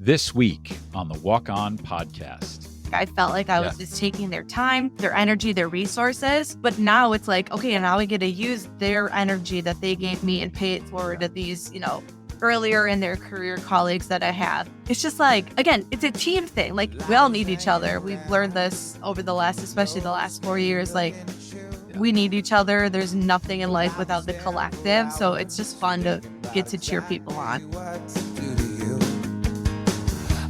This week on the Walk On podcast. I felt like I was just taking their time, their energy, their resources. But now it's like, okay, and now I get to use their energy that they gave me and pay it forward to these, earlier in their career colleagues that I have. It's just like, again, it's a team thing. Like, we all need each other. We've learned this over especially the last 4 years. Like, we need each other. There's nothing in life without the collective. So it's just fun to get to cheer people on.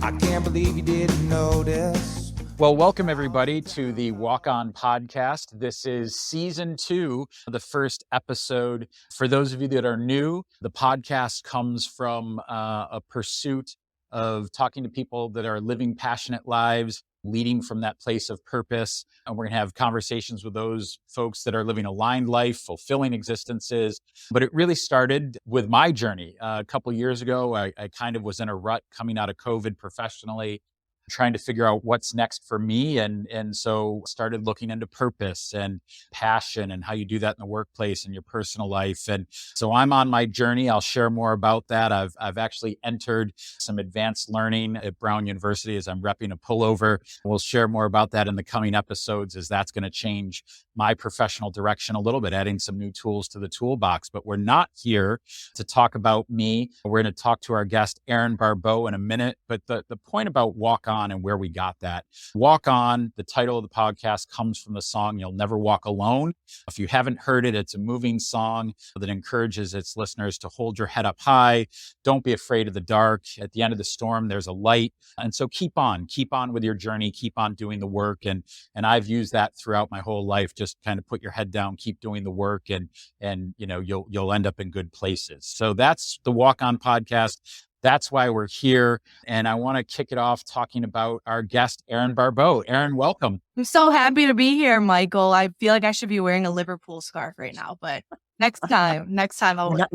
I can't believe you didn't notice. Well, welcome everybody to the Walk On podcast. This is season 2, the first episode. For those of you that are new, the podcast comes from a pursuit of talking to people that are living passionate lives, leading from that place of purpose. And we're going to have conversations with those folks that are living aligned life, fulfilling existences. But it really started with my journey. A couple of years ago, I kind of was in a rut coming out of COVID professionally, trying to figure out what's next for me. And so started looking into purpose and passion and how you do that in the workplace and your personal life. And so I'm on my journey. I'll share more about that. I've actually entered some advanced learning at Brown University as I'm repping a pullover. We'll share more about that in the coming episodes as that's going to change my professional direction a little bit, adding some new tools to the toolbox. But we're not here to talk about me. We're going to talk to our guest, Erin Barbeau, in a minute. But the point about Walk On and where we got that. Walk On, the title of the podcast, comes from the song You'll Never Walk Alone. If you haven't heard it, it's a moving song that encourages its listeners to hold your head up high. Don't be afraid of the dark. At the end of the storm, there's a light. And so keep on with your journey, keep on doing the work. And I've used that throughout my whole life. Just kind of put your head down, keep doing the work, and you'll end up in good places. So that's the Walk On podcast. That's why we're here. And I want to kick it off talking about our guest, Erin Barbeau. Erin, welcome. I'm so happy to be here, Michael. I feel like I should be wearing a Liverpool scarf right now, but next time I'll wear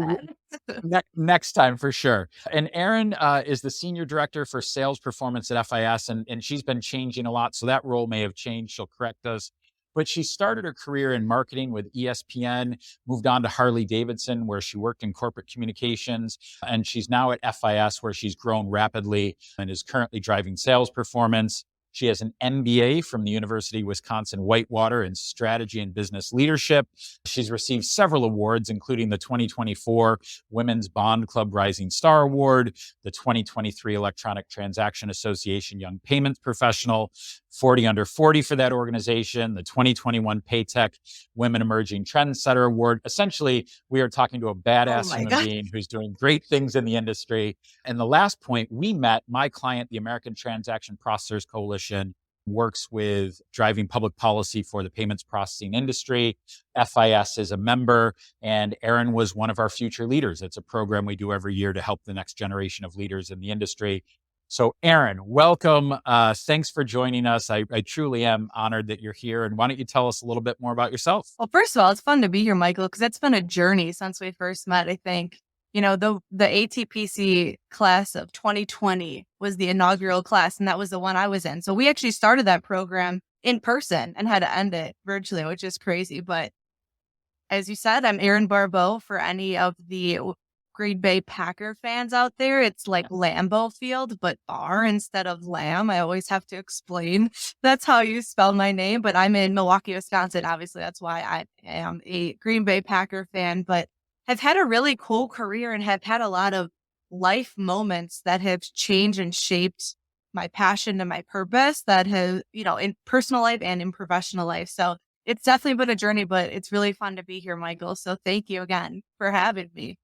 that. Next time for sure. And Erin is the Senior Director for Sales Performance at FIS, and she's been changing a lot. So that role may have changed. She'll correct us. But she started her career in marketing with ESPN, moved on to Harley-Davidson, where she worked in corporate communications. And she's now at FIS, where she's grown rapidly and is currently driving sales performance. She has an MBA from the University of Wisconsin-Whitewater in strategy and business leadership. She's received several awards, including the 2024 Women's Bond Club Rising Star Award, the 2023 Electronic Transaction Association Young Payments Professional, 40 Under 40 for that organization, the 2021 Paytech Women Emerging Trendsetter Award. Essentially, we are talking to a badass human being who's doing great things in the industry. And the last point, we met my client, the American Transaction Processors Coalition, works with driving public policy for the payments processing industry. FIS is a member, and Erin was one of our future leaders. It's a program we do every year to help the next generation of leaders in the industry. So Erin, welcome. Thanks for joining us. I truly am honored that you're here. And why don't you tell us a little bit more about yourself? Well, first of all, it's fun to be here, Michael, because it's been a journey since we first met, I think. The ATPC class of 2020 was the inaugural class, and that was the one I was in. So we actually started that program in person and had to end it virtually, which is crazy. But as you said, I'm Erin Barbeau. For any of the Green Bay Packer fans out there, it's like Lambeau Field, but bar instead of lamb. I always have to explain that's how you spell my name, but I'm in Milwaukee, Wisconsin. Obviously, that's why I am a Green Bay Packer fan, but have had a really cool career and have had a lot of life moments that have changed and shaped my passion and my purpose that have, in personal life and in professional life. So it's definitely been a journey, but it's really fun to be here, Michael. So thank you again for having me.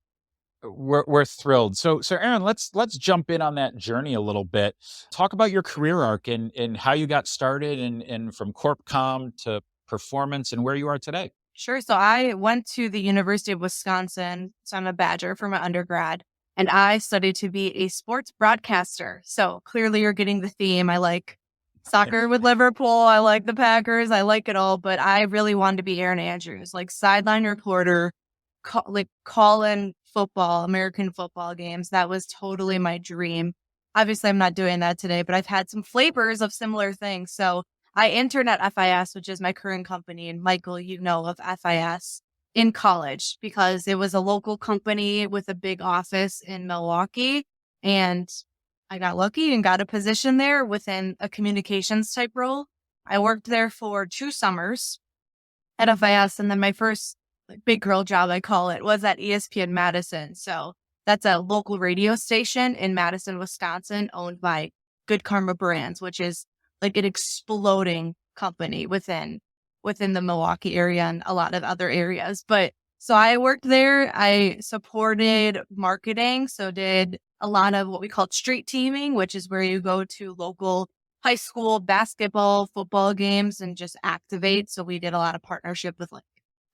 We're thrilled. So Erin, let's jump in on that journey a little bit. Talk about your career arc and how you got started and from Corp Com to performance and where you are today. Sure. So I went to the University of Wisconsin. So I'm a Badger for my undergrad, and I studied to be a sports broadcaster. So clearly you're getting the theme. I like soccer with Liverpool. I like the Packers. I like it all, but I really wanted to be Erin Andrews, like sideline reporter, calling football, American football games. That was totally my dream. Obviously, I'm not doing that today, but I've had some flavors of similar things. So I interned at FIS, which is my current company. And Michael, of FIS in college because it was a local company with a big office in Milwaukee. And I got lucky and got a position there within a communications type role. I worked there for 2 summers at FIS. And then my first big girl job, I call it, was at ESPN Madison. So that's a local radio station in Madison, Wisconsin, owned by Good Karma Brands, which is like an exploding company within the Milwaukee area and a lot of other areas. But so I worked there. I supported marketing. So did a lot of what we call street teaming, which is where you go to local high school basketball, football games and just activate. So we did a lot of partnership with like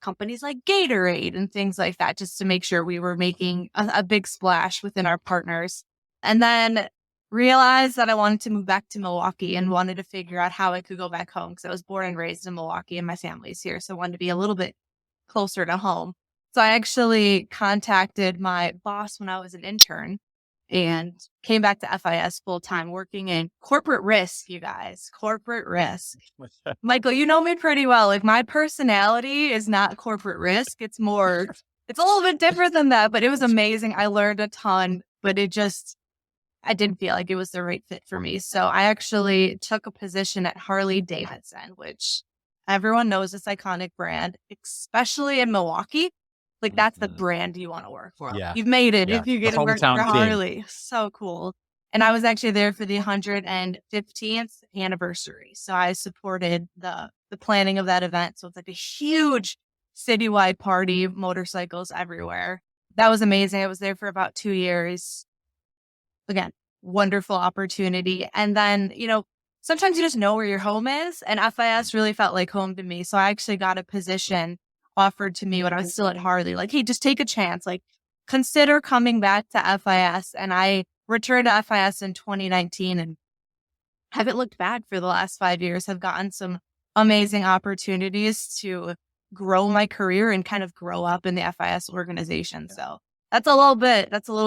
companies like Gatorade and things like that, just to make sure we were making a big splash within our partners. And then realized that I wanted to move back to Milwaukee and wanted to figure out how I could go back home because I was born and raised in Milwaukee and my family's here. So I wanted to be a little bit closer to home. So I actually contacted my boss when I was an intern and came back to FIS full time working in corporate risk, you guys, corporate risk. Michael, you know me pretty well. Like my personality is not corporate risk. It's a little bit different than that, but it was amazing. I learned a ton, but I didn't feel like it was the right fit for me. So I actually took a position at Harley Davidson, which everyone knows this iconic brand, especially in Milwaukee. Like that's the brand you want to work for. Yeah. You've made it if you get to work for Harley. Team. So cool. And I was actually there for the 115th anniversary. So I supported the planning of that event. So it's like a huge citywide party, motorcycles everywhere. That was amazing. I was there for about 2 years. Again, wonderful opportunity. And then, sometimes you just know where your home is. And FIS really felt like home to me. So I actually got a position offered to me when I was still at Harley. Like, hey, just take a chance. Like, consider coming back to FIS. And I returned to FIS in 2019 and haven't looked back for the last 5 years. Have gotten some amazing opportunities to grow my career and kind of grow up in the FIS organization. So that's a little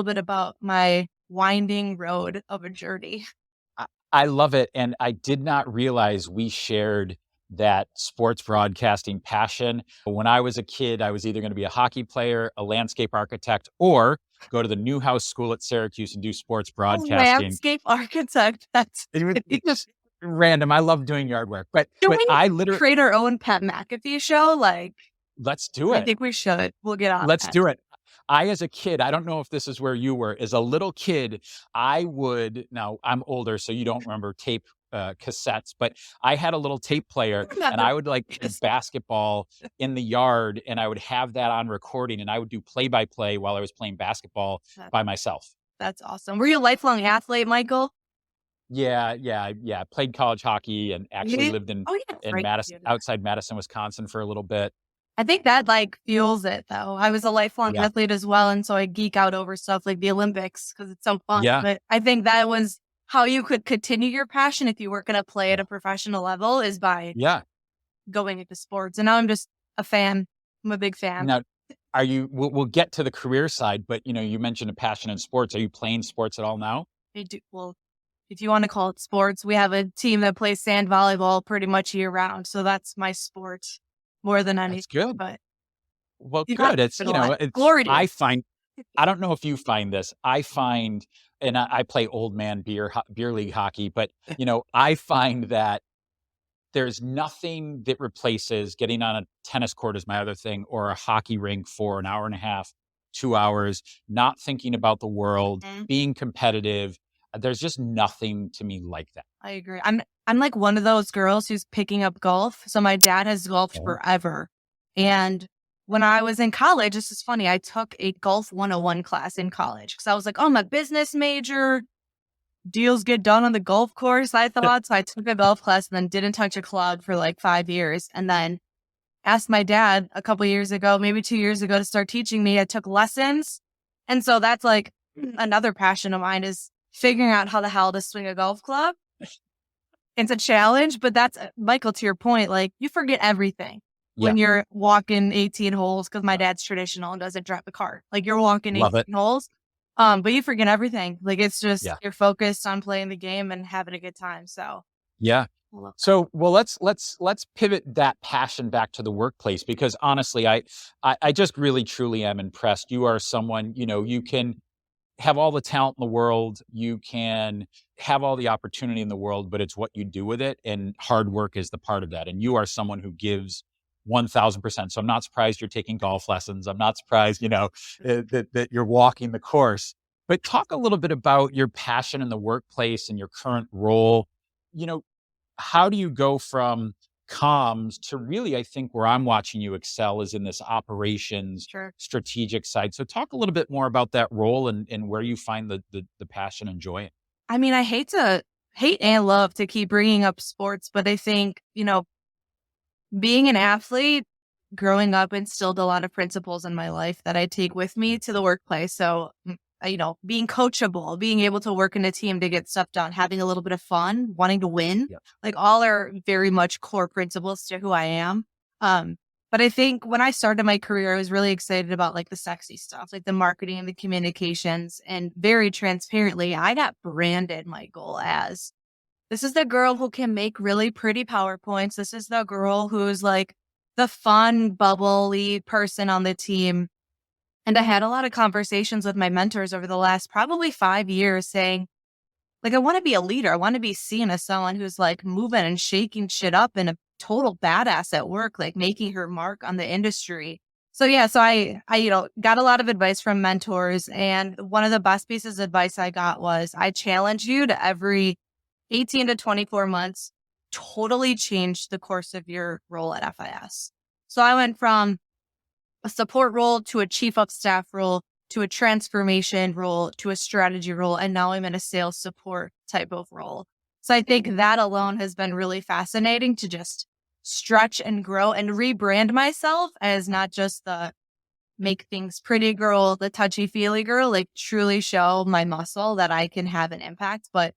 bit about my winding road of a journey. I love it. And I did not realize we shared that sports broadcasting passion. When I was a kid, I was either going to be a hockey player, a landscape architect, or go to the Newhouse School at Syracuse and do sports broadcasting. Landscape architect. It's just random. I love doing yard work. But we I literally create our own Pat McAfee show. Like, let's do it. I think we should. We'll get on. Let's do it. As a kid, I don't know if this is where you were, as a little kid, now I'm older, so you don't remember tape cassettes, but I had a little tape player and I would like play basketball in the yard and I would have that on recording and I would do play-by-play while I was playing basketball by myself. That's awesome. Were you a lifelong athlete, Michael? Yeah. Played college hockey and actually lived in Madison, outside Madison, Wisconsin for a little bit. I think that like fuels it though. I was a lifelong athlete as well. And so I geek out over stuff like the Olympics because it's so fun. Yeah. But I think that was how you could continue your passion if you weren't going to play at a professional level is by going into sports. And now I'm just a fan. I'm a big fan. Now, we'll get to the career side, but you mentioned a passion in sports. Are you playing sports at all now? I do. Well, if you want to call it sports, we have a team that plays sand volleyball pretty much year round. So that's my sport. More than anything. That's good. But good. It's, it's glorious. I don't know if you find this. I find, and I play old man beer league hockey, but, I find that there's nothing that replaces getting on a tennis court is my other thing, or a hockey rink for an hour and a half, 2 hours, not thinking about the world, being competitive. There's just nothing to me like that. I agree. I'm like one of those girls who's picking up golf. So my dad has golfed forever. And when I was in college, this is funny, I took a golf 101 class in college because I was like, oh, I'm a business major. Deals get done on the golf course, I thought. So I took a golf class and then didn't touch a club for like 5 years. And then asked my dad a couple years ago, maybe 2 years ago, to start teaching me. I took lessons. And so that's like another passion of mine is figuring out how the hell to swing a golf club. It's a challenge, but that's, Michael, to your point, like you forget everything when you're walking 18 holes because my dad's traditional and doesn't drive a car. Like you're walking 18 holes, but you forget everything. Like it's just you're focused on playing the game and having a good time. So So let's pivot that passion back to the workplace because honestly, I just really truly am impressed. You are someone you can. have all the talent in the world. You can have all the opportunity in the world, but it's what you do with it. And hard work is the part of that. And you are someone who gives 1000%. So I'm not surprised you're taking golf lessons. I'm not surprised, that you're walking the course. But talk a little bit about your passion in the workplace and your current role. You know, how do you go from comms to really, I think where I'm watching you excel is in this operations Sure. strategic side. So talk a little bit more about that role and where you find the passion and joy. I mean, I hate and love to keep bringing up sports, but I think, being an athlete growing up instilled a lot of principles in my life that I take with me to the workplace. So, being coachable, being able to work in a team to get stuff done, having a little bit of fun, wanting to win, Yep. like all are very much core principles to who I am. But I think when I started my career, I was really excited about like the sexy stuff, like the marketing and the communications. And very transparently, I got branded my goal as this is the girl who can make really pretty PowerPoints. This is the girl who's like the fun, bubbly person on the team. And I had a lot of conversations with my mentors over the last probably 5 years saying, like, I want to be a leader. I want to be seen as someone who's like moving and shaking shit up and a total badass at work, like making her mark on the industry. So yeah, so I got a lot of advice from mentors. And one of the best pieces of advice I got was I challenge you to every 18 to 24 months, totally change the course of your role at FIS. So I went from a support role to a chief of staff role to a transformation role to a strategy role. And now I'm in a sales support type of role. So I think that alone has been really fascinating to just stretch and grow and rebrand myself as not just the make things pretty girl, the touchy feely girl, like truly show my muscle that I can have an impact. But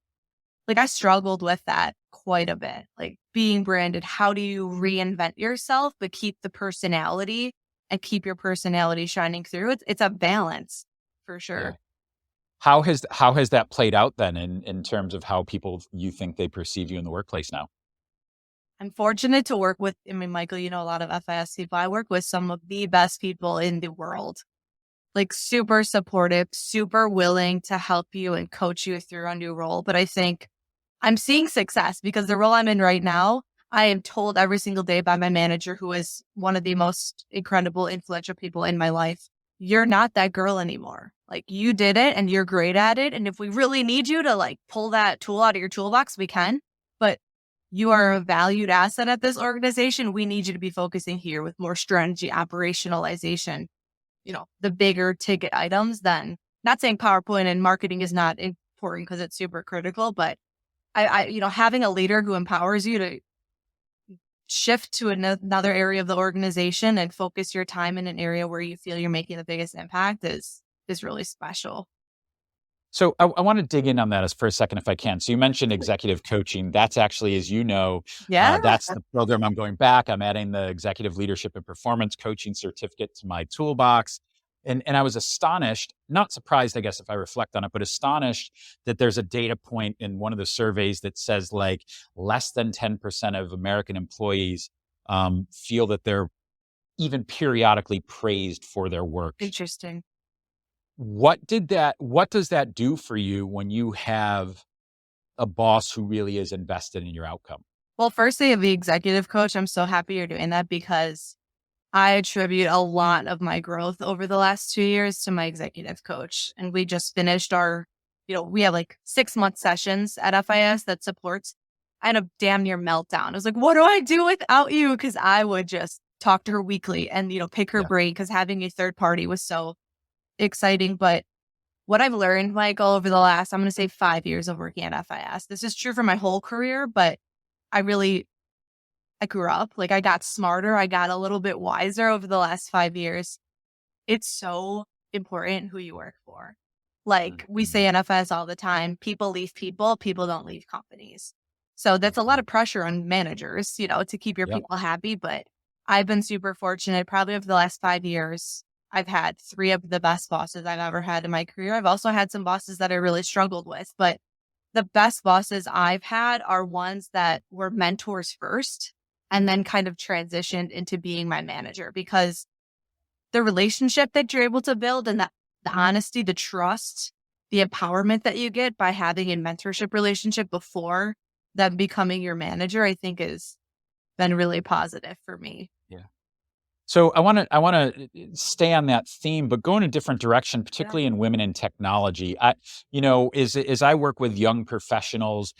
like I struggled with that quite a bit, like being branded. How do you reinvent yourself, but keep the personality and keep your personality shining through? It's a balance for sure. Yeah. How has that played out then in terms of how people you think they perceive you in the workplace now? I'm fortunate to work with, I mean, Michael, a lot of FIS people. I work with some of the best people in the world, like super supportive, super willing to help you and coach you through a new role. But I think I'm seeing success because the role I'm in right now, I am told every single day by my manager, who is one of the most incredible, influential people in my life, you're not that girl anymore. Like you did it and you're great at it. And if we really need you to like pull that tool out of your toolbox, we can. But you are a valued asset at this organization. We need you to be focusing here with more strategy, operationalization, the bigger ticket items. Then not saying PowerPoint and marketing is not important because it's super critical, but having a leader who empowers you to shift to another area of the organization and focus your time in an area where you feel you're making the biggest impact is really special. So I want to dig in on that for a second, if I can. So you mentioned executive coaching. That's actually, as you know, Yeah. that's the program I'm going back. I'm adding the executive leadership and performance coaching certificate to my toolbox. And I was astonished, not surprised, I guess, if I reflect on it, but astonished that there's a data point in one of the surveys that says like less than 10% of American employees feel that they're even periodically praised for their work. Interesting. What does that do for you when you have a boss who really is invested in your outcome? Well, firstly, the executive coach, I'm so happy you're doing that because I attribute a lot of my growth over the last 2 years to my executive coach. And we just finished our, we have like 6-month sessions at FIS that supports. I had a damn near meltdown. I was like, what do I do without you? Because I would just talk to her weekly and, pick her brain because having a third party was so exciting. But what I've learned, Michael, over the last, I'm going to say 5 years of working at FIS, this is true for my whole career, but I grew up, like I got smarter. I got a little bit wiser over the last 5 years. It's so important who you work for. Like we say in FS all the time, people leave people, people don't leave companies. So that's a lot of pressure on managers, to keep your people happy. But I've been super fortunate. Probably over the last 5 years, I've had 3 of the best bosses I've ever had in my career. I've also had some bosses that I really struggled with, but the best bosses I've had are ones that were mentors first and then kind of transitioned into being my manager, because the relationship that you're able to build and the honesty, the trust the empowerment that you get by having a mentorship relationship before them becoming your manager, I think has been really positive for me. Yeah. So I want to stay on that theme, but go in a different direction, Yeah. particularly in women in technology. As I work with young professionals,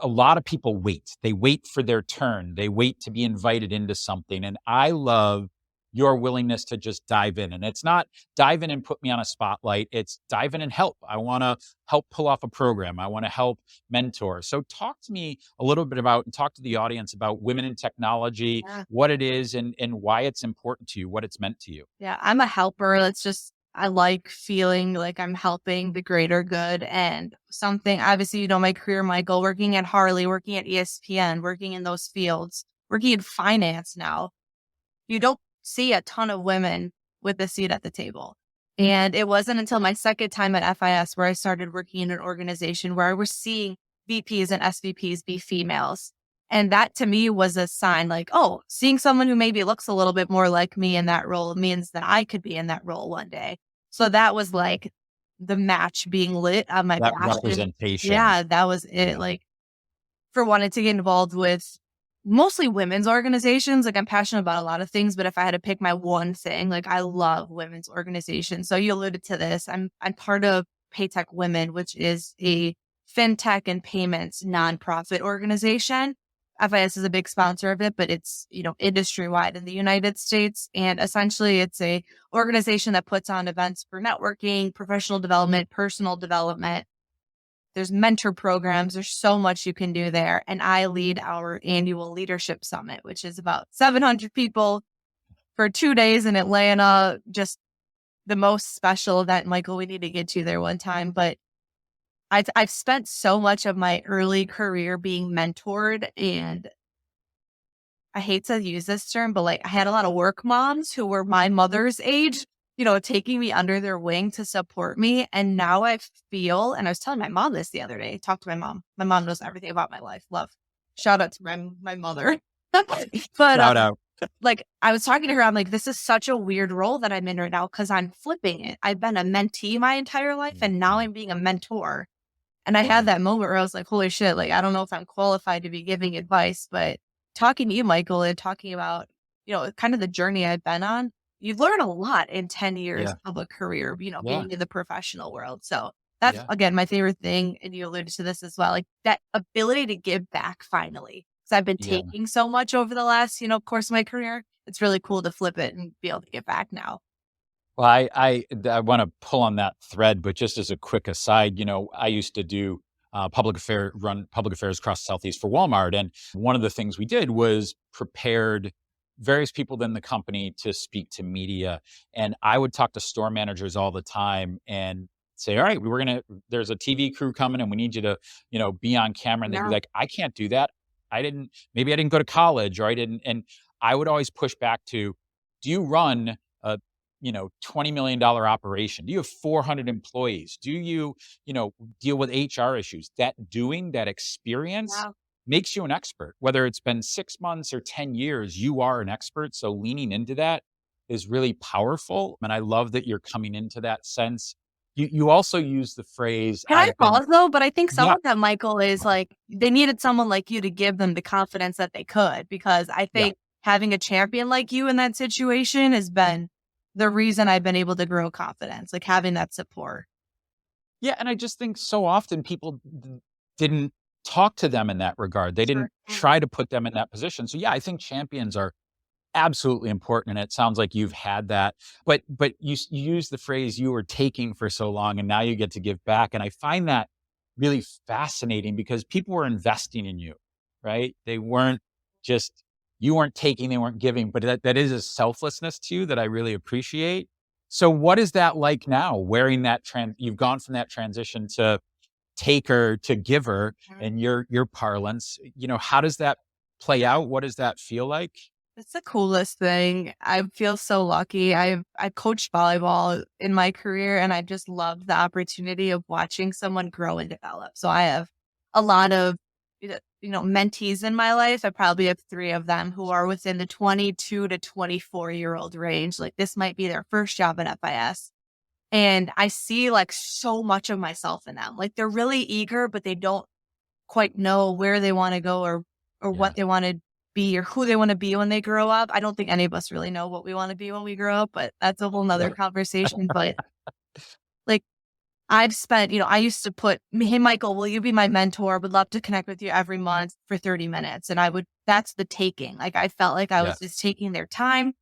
a lot of people wait. They wait for their turn. They wait to be invited into something. And I love your willingness to just dive in. And it's not dive in and put me on a spotlight. It's dive in and help. I want to help pull off a program. I want to help mentor. So talk to me a little bit about and talk to the audience about women in technology, Yeah. what it is and why it's important to you, what it's meant to you. Yeah. I'm a helper. I like feeling like I'm helping the greater good and something, obviously, my career, Michael, working at Harley, working at ESPN, working in those fields, working in finance now. You don't see a ton of women with a seat at the table. And it wasn't until my second time at FIS where I started working in an organization where I was seeing VPs and SVPs be females. And that to me was a sign like, oh, seeing someone who maybe looks a little bit more like me in that role means that I could be in that role one day. So that was like the match being lit on my That passion. representation. Yeah, that was it. Yeah. Like for wanting to get involved with mostly women's organizations. Like I'm passionate about a lot of things, but if I had to pick my one thing, like I love women's organizations. So you alluded to this. I'm part of Paytech Women, which is a fintech and payments nonprofit organization. FIS is a big sponsor of it, but it's, industry wide in the United States. And essentially it's a organization that puts on events for networking, professional development, personal development. There's mentor programs. There's so much you can do there. And I lead our annual leadership summit, which is about 700 people for 2 days in Atlanta. Just the most special event, Michael. We need to get you there one time. But I've spent so much of my early career being mentored, and I hate to use this term, but like I had a lot of work moms who were my mother's age, taking me under their wing to support me. And now I feel, and I was telling my mom this the other day, talk to my mom. My mom knows everything about my life. Love. Shout out to my mother. But Shout out. like I was talking to her, I'm like, this is such a weird role that I'm in right now because I'm flipping it. I've been a mentee my entire life and now I'm being a mentor. And I had that moment where I was like, holy shit, like, I don't know if I'm qualified to be giving advice, but talking to you, Michael, and talking about, kind of the journey I've been on, you've learned a lot in 10 years Yeah. of a career, Yeah. being in the professional world. So that's, Yeah. again, my favorite thing. And you alluded to this as well, like that ability to give back finally. Because I've been Yeah. taking so much over the last, course of my career. It's really cool to flip it and be able to give back now. Well, I want to pull on that thread, but just as a quick aside, I used to do run public affairs across Southeast for Walmart, and one of the things we did was prepared various people within the company to speak to media, and I would talk to store managers all the time and say, "All right, there's a TV crew coming, and we need you to, be on camera," and they'd be Yeah. like, "I can't do that. Maybe I didn't go to college, or I didn't," and I would always push back to, "Do you run a $20 million operation? Do you have 400 employees? Do you, deal with HR issues?" That experience Wow. makes you an expert. Whether it's been 6 months or 10 years, you are an expert. So leaning into that is really powerful. And I love that you're coming into that sense. You also use the phrase, Can I pause though? But I think some yeah, of that, Michael, is like they needed someone like you to give them the confidence that they could, because I yeah. think having a champion like you in that situation has been the reason I've been able to grow confidence, like having that support. Yeah, and I just think so often people didn't talk to them in that regard. They Sure. didn't try to put them in that position. So yeah, I think champions are absolutely important, and it sounds like you've had that. But you use the phrase you were taking for so long, and now you get to give back. And I find that really fascinating because people were investing in you, right? They weren't just you weren't taking, they weren't giving, but that is a selflessness to you that I really appreciate. So what is that like now? Wearing that you've gone from that transition to taker to giver Mhm. in your parlance. How does that play out? What does that feel like? It's the coolest thing. I feel so lucky. I coached volleyball in my career and I just love the opportunity of watching someone grow and develop. So I have a lot of mentees in my life. I probably have 3 of them who are within the 22 to 24-year-old range. Like this might be their first job at FIS. And I see like so much of myself in them. Like they're really eager, but they don't quite know where they want to go or Yeah. what they want to be or who they want to be when they grow up. I don't think any of us really know what we want to be when we grow up, but that's a whole nother Right. conversation. But like I've spent, I used to put, hey, Michael, will you be my mentor? Would love to connect with you every month for 30 minutes. And that's the taking. Like I felt like I was Yes. just taking their time,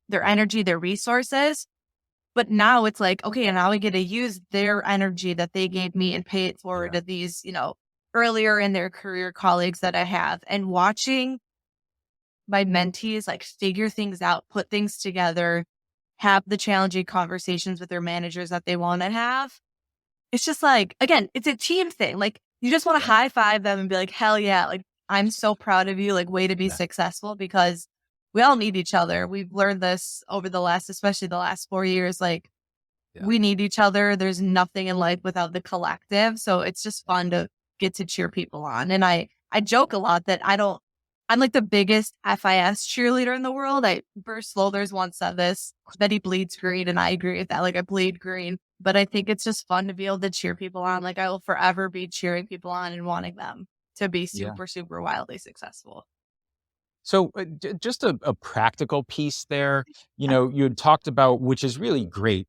their Yeah. energy, their resources. But now it's like, okay, and now I get to use their energy that they gave me and pay it forward Yeah. to these, earlier in their career colleagues that I have. And watching my mentees like figure things out, put things together, have the challenging conversations with their managers that they want to have. It's just like, again, it's a team thing. Like you just want to high five them and be like, hell yeah, like I'm so proud of you, like way to be Yeah. successful because we all need each other. We've learned this over especially the last 4 years, like Yeah. we need each other. There's nothing in life without the collective. So it's just fun to get to cheer people on. And I joke a lot that I'm like the biggest FIS cheerleader in the world. Bruce Slothers once said this, that he bleeds green. And I agree with that. Like I bleed green, but I think it's just fun to be able to cheer people on. Like I will forever be cheering people on and wanting them to be Yeah. super, super wildly successful. So just a practical piece there, you had talked about, which is really great,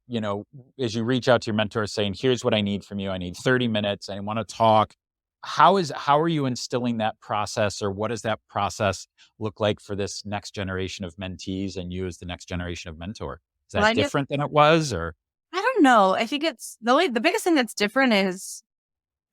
as you reach out to your mentor saying, here's what I need from you. I need 30 minutes. I want to talk. How are you instilling that process, or what does that process look like for this next generation of mentees and you as the next generation of mentor? Is Well, that different than it was, or? I don't know. I think it's the biggest thing that's different is,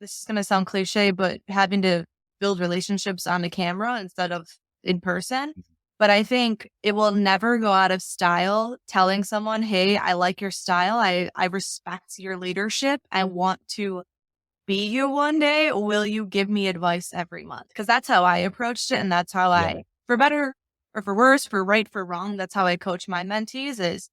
this is going to sound cliche, but having to build relationships on the camera instead of in person. But I think it will never go out of style telling someone, hey, I like your style. I respect your leadership. I want to be you one day. Will you give me advice every month? Because that's how I approached it. And that's how Yeah. for better or for worse, for right, for wrong, that's how I coach my mentees is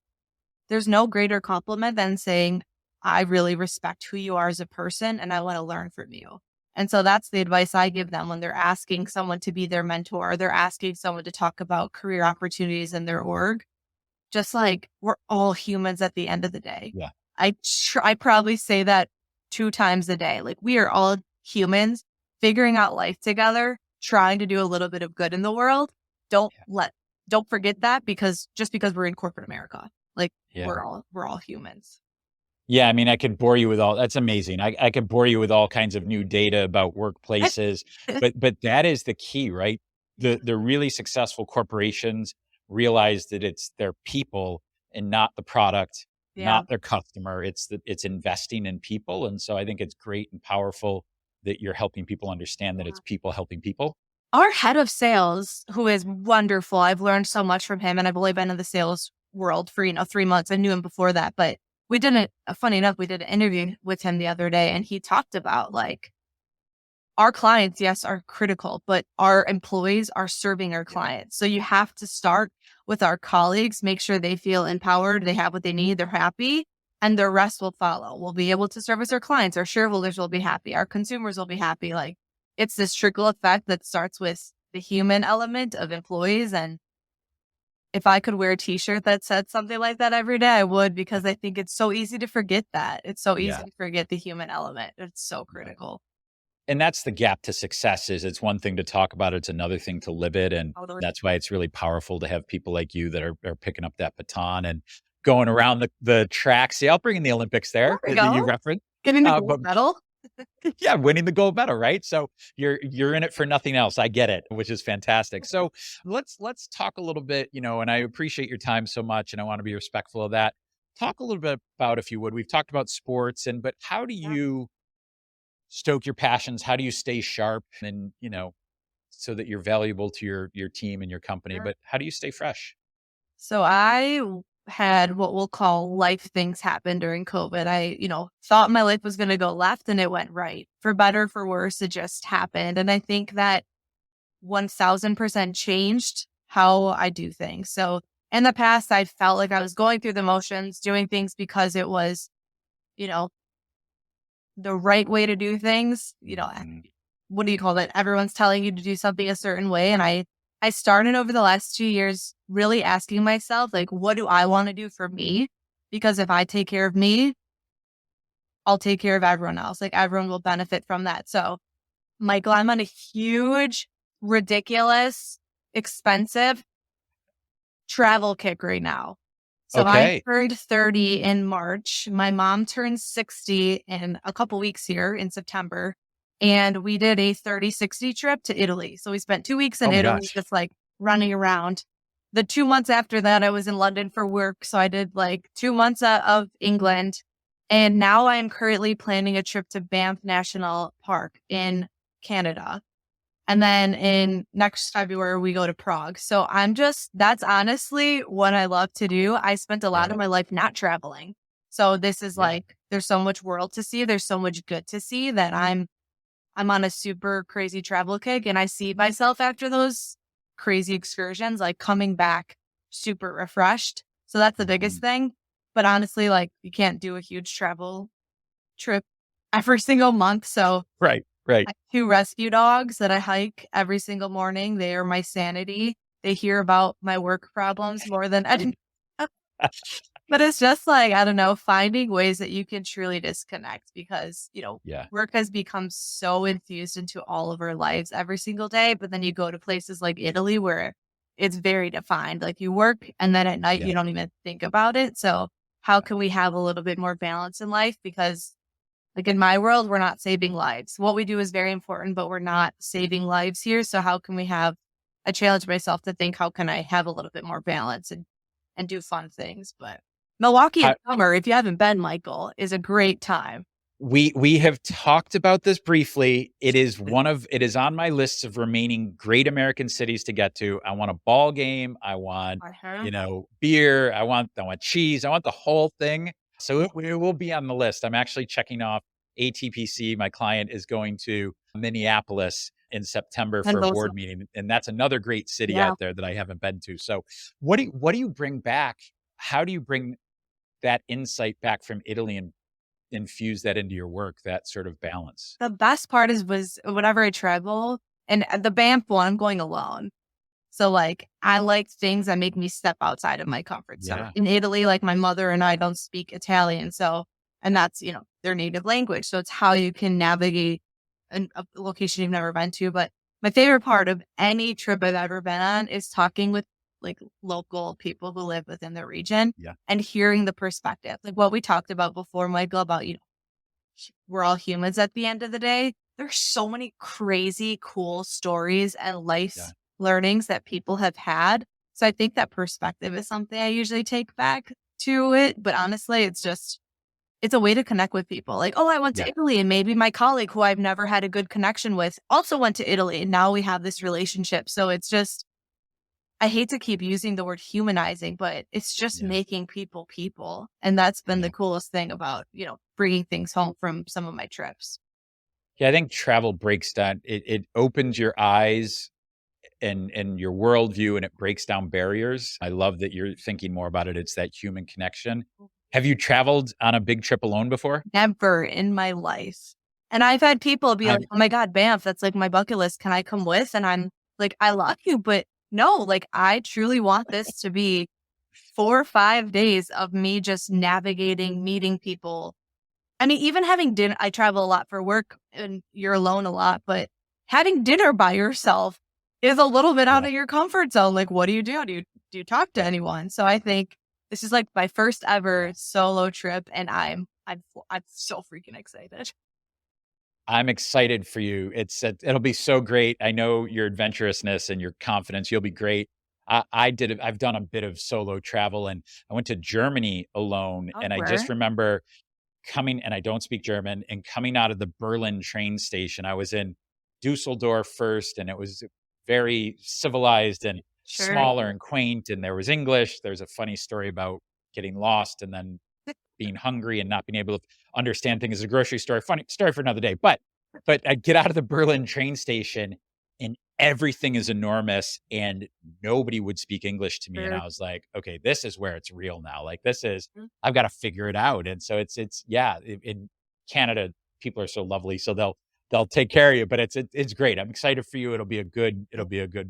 there's no greater compliment than saying, I really respect who you are as a person and I want to learn from you. And so that's the advice I give them when they're asking someone to be their mentor, or they're asking someone to talk about career opportunities in their org. Just like we're all humans at the end of the day. Yeah. I probably say that 2 times a day. Like we are all humans figuring out life together, trying to do a little bit of good in the world. Don't forget that because we're in corporate America. Like Yeah. we're all humans. Yeah, I mean, I could bore you with that's amazing. I could bore you with all kinds of new data about workplaces, but that is the key, right? The really successful corporations realize that it's their people and not the product, Yeah. not their customer. It's investing in people. And so I think it's great and powerful that you're helping people understand that it's people helping people. Our head of sales, who is wonderful, I've learned so much from him, and I've only been in the sales world for 3 months. I knew him before that, but funny enough, we did an interview with him the other day, and he talked about like our clients, yes, are critical, but our employees are serving our clients. So you have to start with our colleagues, make sure they feel empowered, they have what they need, they're happy, and the rest will follow. We'll be able to service our clients, our shareholders will be happy, our consumers will be happy. Like it's this trickle effect that starts with the human element of employees. And if I could wear a t-shirt that said something like that every day, I would, because I think it's so easy to forget that. It's so easy to forget the human element. It's so critical. And that's the gap to success. Is it's one thing to talk about it, it's another thing to live it. And that's why it's really powerful to have people like you that are picking up that baton and going around the track. See, I'll bring in the Olympics there that you referenced. Getting the gold medal. Yeah, winning the gold medal, right? So you're in it for nothing else. I get it, which is fantastic. So let's talk a little bit, and I appreciate your time so much, and I want to be respectful of that. Talk a little bit about, if you would, we've talked about sports, but how do you stoke your passions? How do you stay sharp and, so that you're valuable to your team and your company, but how do you stay fresh? So I had what we'll call life things happen during COVID. I, thought my life was going to go left and it went right. For better, for worse, it just happened. And I think that 1000% changed how I do things. So in the past, I felt like I was going through the motions, doing things because it was, the right way to do things. What do you call it? Everyone's telling you to do something a certain way. And I started over the last 2 years really asking myself, like, what do I want to do for me? because if I take care of me, I'll take care of everyone else. Like everyone will benefit from that. So Michael, I'm on a huge, ridiculous, expensive travel kick right now. So I Okay. turned 30 in March. My mom turns 60 in a couple weeks here in September. And we did a 30-60 trip to Italy. So we spent 2 weeks in Oh my Italy, gosh. just like running around. The 2 months after that, I was in London for work. So I did like 2 months of England. And now I am currently planning a trip to Banff National Park in Canada. And then in next February, we go to Prague. So that's honestly what I love to do. I spent a lot Yeah. of my life not traveling. So this is Yeah. like, there's so much world to see. There's so much good to see that I'm on a super crazy travel kick. And I see myself after those crazy excursions, like coming back super refreshed. So that's the biggest Mhm. thing. But honestly, like you can't do a huge travel trip every single month. So Right. Right. I have 2 rescue dogs that I hike every single morning. They are my sanity. They hear about my work problems more than anything. But it's just like, I don't know, finding ways that you can truly disconnect because, Yeah. work has become so infused into all of our lives every single day. But then you go to places like Italy where it's very defined. Like you work and then at night Yeah. you don't even think about it. So how can we have a little bit more balance in life? Because like in my world, we're not saving lives. What we do is very important, but we're not saving lives here. So how can we have I challenge myself to think, how can I have a little bit more balance and do fun things? But Milwaukee in How, summer, if you haven't been, Michael, is a great time. we have talked about this briefly. It is on my list of remaining great American cities to get to. I want a ball game. I want, Uh-huh. beer. I want cheese. I want the whole thing. So it will be on the list. I'm actually checking off ATPC. My client is going to Minneapolis in September And for a those, board meeting, and that's another great city yeah. out there that I haven't been to. So what do you bring back? How do you bring that insight back from Italy and infuse that into your work, that sort of balance? The best part was whenever I travel, and the Banff one, I'm going alone. So like I like things that make me step outside of my comfort zone. Yeah, In Italy, like my mother and I don't speak Italian. So, and that's, their native language. So it's how you can navigate a location you've never been to. But my favorite part of any trip I've ever been on is talking with like local people who live within the region yeah, and hearing the perspective. Like what we talked about before, Michael, about, we're all humans at the end of the day. There's so many crazy, cool stories and yeah, life learnings that people have had. So I think that perspective is something I usually take back to it. But honestly, it's a way to connect with people. Like, oh, I went to yeah, Italy and maybe my colleague who I've never had a good connection with also went to Italy. And now we have this relationship. So it's just, I hate to keep using the word humanizing, but it's just yeah, making people people. And that's been yeah. the coolest thing about, bringing things home from some of my trips. Yeah, I think travel breaks down it opens your eyes and your worldview, and it breaks down barriers. I love that you're thinking more about it. It's that human connection. Have you traveled on a big trip alone before? Never in my life. And I've had people be I've like, oh my God, Banff, that's like my bucket list. Can I come with? And I'm like, I love you, but no, like I truly want this to be 4 or 5 days of me just navigating, meeting people. I mean, even having dinner, I travel a lot for work and you're alone a lot, but having dinner by yourself is a little bit out Yeah, of your comfort zone. Like, what do you do? Do you talk to yeah, anyone? So I think this is like my first ever yeah. solo trip and I'm so freaking excited. I'm excited for you. It'll be so great. I know your adventurousness and your confidence. You'll be great. I've done a bit of solo travel, and I went to Germany alone, Oh, and I just where? remember coming, and I don't speak German, and coming out of the Berlin train station. I was in Dusseldorf first, and it was very civilized and Sure. smaller and quaint, and there was English. There's a funny story about getting lost and then being hungry and not being able to understand things at a grocery store. Funny story for another day. But I get out of the Berlin train station and everything is enormous and nobody would speak English to me. And Sure. I was like, okay, this is where it's real now. Like this is I've got to figure it out. And so it's yeah, in Canada, people are so lovely. So they'll take care of you, but it's great. I'm excited for you. It'll be a good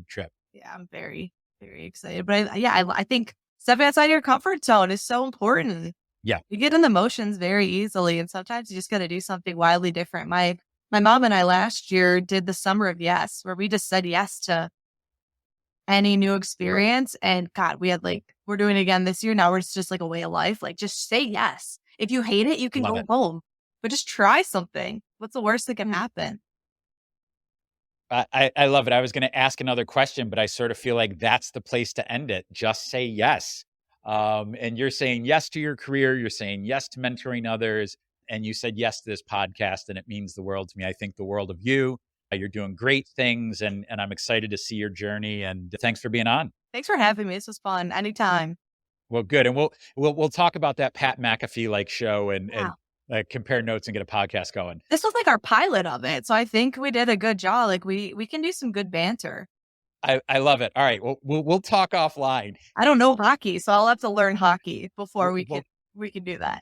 trip. Yeah, I'm very, very excited. But I think stepping outside your comfort zone is so important. Yeah. You get in the emotions very easily, and sometimes you just got to do something wildly different. My mom and I last year did the summer of yes, where we just said yes to any new experience. And God, we're doing it again this year. Now it's just like a way of life. Like, just say yes. If you hate it, you can Love go it. home, but just try something. What's the worst that can happen? I love it. I was gonna ask another question, but I sort of feel like that's the place to end it. Just say yes. And you're saying yes to your career, you're saying yes to mentoring others, and you said yes to this podcast, and it means the world to me. I think the world of you. You're doing great things, and I'm excited to see your journey, and thanks for being on. Thanks for having me. This was fun. Anytime. Well, good, and we'll talk about that Pat McAfee like show and Wow. compare notes and get a podcast going. This was like our pilot of it. So I think we did a good job. Like we can do some good banter. I love it. All right, well, we'll talk offline. I don't know hockey, so I'll have to learn hockey before Well, we can do that.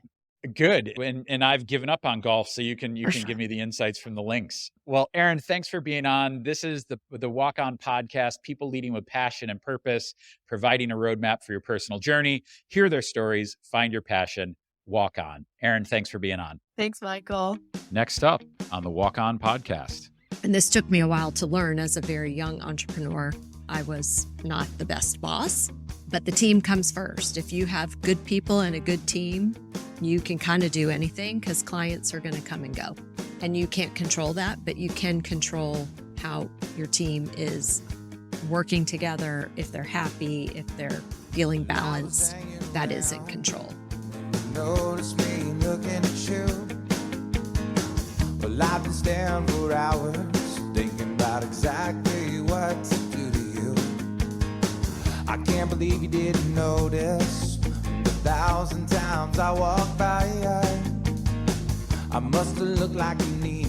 good. And I've given up on golf, so you can For give sure. me the insights from the links. Well, Erin, thanks for being on. This is the Walk On podcast, people leading with passion and purpose, providing a roadmap for your personal journey. Hear their stories, find your passion, walk on. Erin, thanks for being on. Thanks, Michael. Next up on the Walk On podcast. And this took me a while to learn as a very young entrepreneur. I was not the best boss, but the team comes first. If you have good people and a good team, you can kind of do anything because clients are going to come and go. And you can't control that, but you can control how your team is working together. If they're happy, if they're feeling balanced, that is in control. Notice me looking at you. Well, I've been staring for hours, thinking about exactly what to do to you. I can't believe you didn't notice the 1,000 times I walked by. I must have looked like you need